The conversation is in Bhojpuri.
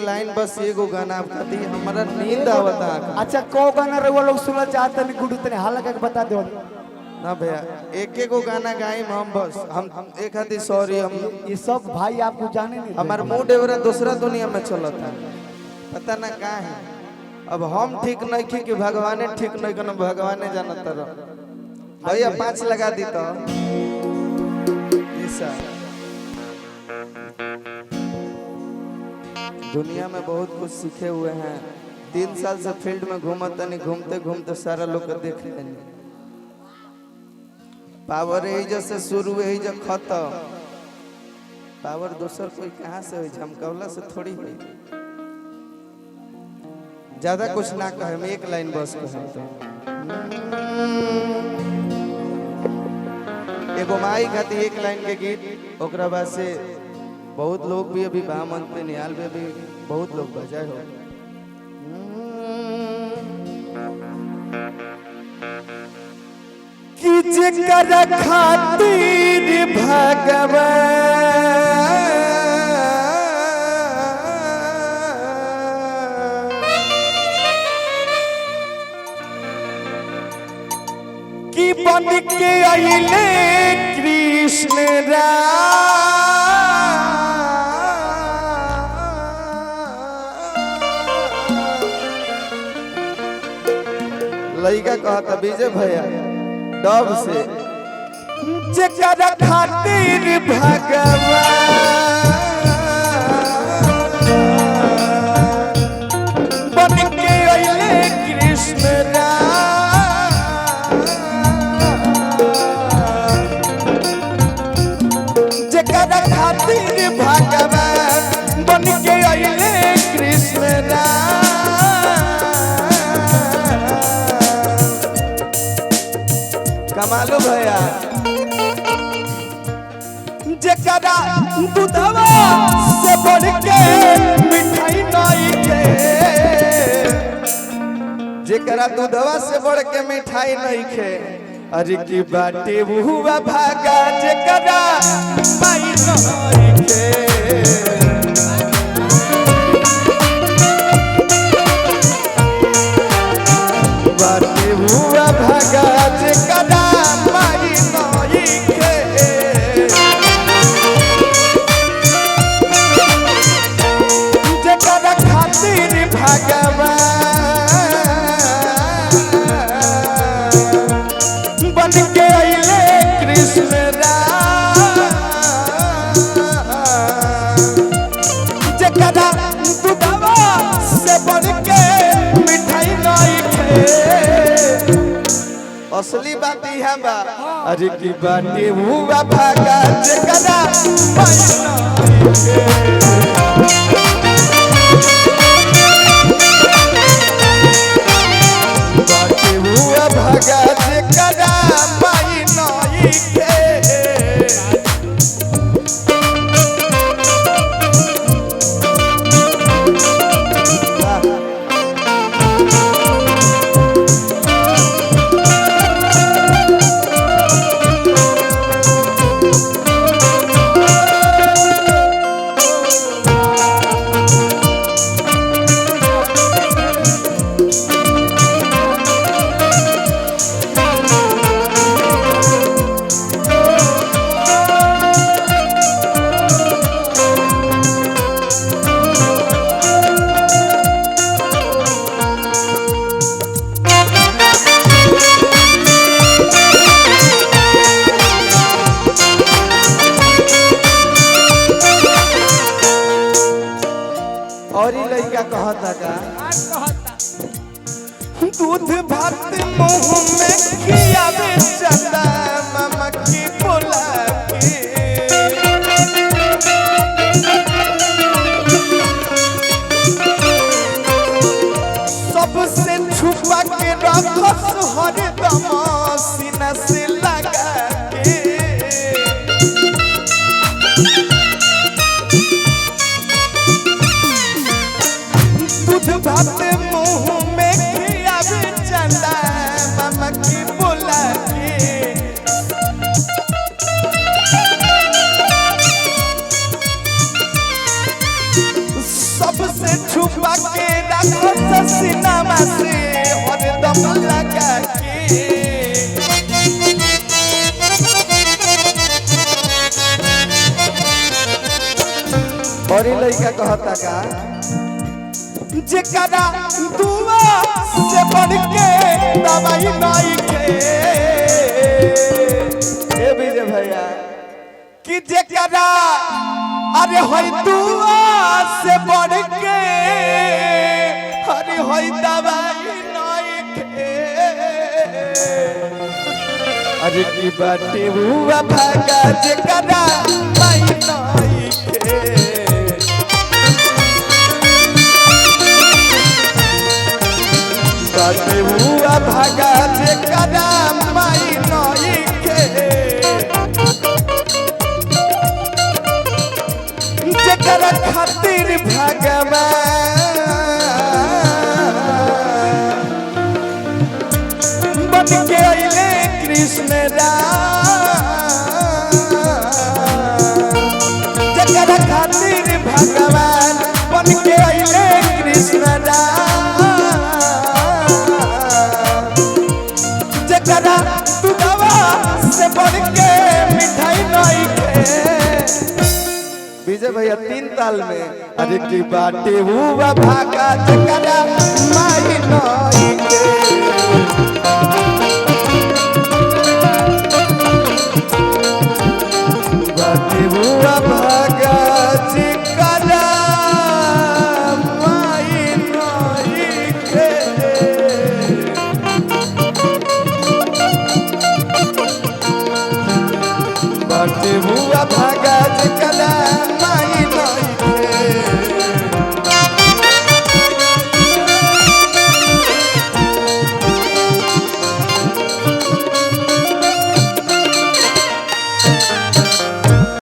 लाइन बस एगो गाना आप खाती हमारा नींद आवता। अच्छा को गाना रहुआ लोग सुनना चाहते हैं गुडू तने हाल लगा के बता दो ना भैया एक एगो गाना गाइम हम बस हम एक हाथी सॉरी हम ये सब भाई आपको जाने नहीं हमार मूड एवरा दूसरा दुनिया में चलता पता ना का है। अब हम ठीक नहीं थी कि भगवाने ठीक नहीं कनो भगवाने जानत रह भैया 5 लगा दी तो दुनिया में बहुत कुछ सीखे हुए हैं। 3 साल से फील्ड में घूमते नहीं घूमते घूमते सारा लोग को देख लेंगे। पावर यही जैसे शुरू यही जब खत्म पावर दूसर कोई कहाँ से हुई झमकौला से थोड़ी हुई। ज्यादा कुछ ना कहे हम एक लाइन बस कहे तो एगो माई खाती एक लाइन के गीत ओकरा बाद से बहुत लोग भी अभी बामन पे निहाल पे भी बहुत लोग बजाए हो। कि जेकर खातिर भगवान कि बन के आइले कृष्ण लड़का कहता विजय भैया डब से जेकर खातिर भगवान बन के आइले कृष्ण जेकर खातिर भगवान बन के आइले कृष्ण कमालो भैया जेकरा दूधवा से बढ़ के मिठाई नहीं के जेकरा दूधवा से बढ़ के मिठाई नहीं खे अरे की बाटे हुआ भागा जेकरा माई नहीं के बाटे हुआ भागा जेकरा माई नहीं के जेकरा खातिर भगवान बन के आइले कृष्ण जेकरा दूधवा से बढ़ के मिठाई नहीं खे असली बात यह बा। अरे की बाटे हुआ भागा जेकरा माई नहीं के बाटे हुआ भागा जेकरा माई नहीं के और ही लड़का कहता का दूध भात मुंह में खियावे चला मामा की बोला सबसे छुपा के रखस हरदम सीना से लगा के दूध भात मुंह में खियावे चला मामा की बोला के सबसे से छुपा के रखो सीनामा से हरदम लगा के और ये लड़का कहता का जेकरा दुआ से बढ़ के दवाई नहीं के ए विजय भैया कि जेकरा अरे होई दुआ से बढ़ के अरे होई दवाई नहीं के अरे की बाटे हुआ भागा जेकरा माई नहीं के बाटे हुआ भागा जेकरा माई नहीं के जेकरा खातिर भगवान बन के अइले कृष्ण राम जेकरा खातिर भगवान बन के अइले कृष्ण राम जेकरा दुधवा से बढ़ के मिठाई नहीं के विजय भैया 3 ताल में अरे की बाटे हुआ भागा जेकरा माई नहीं के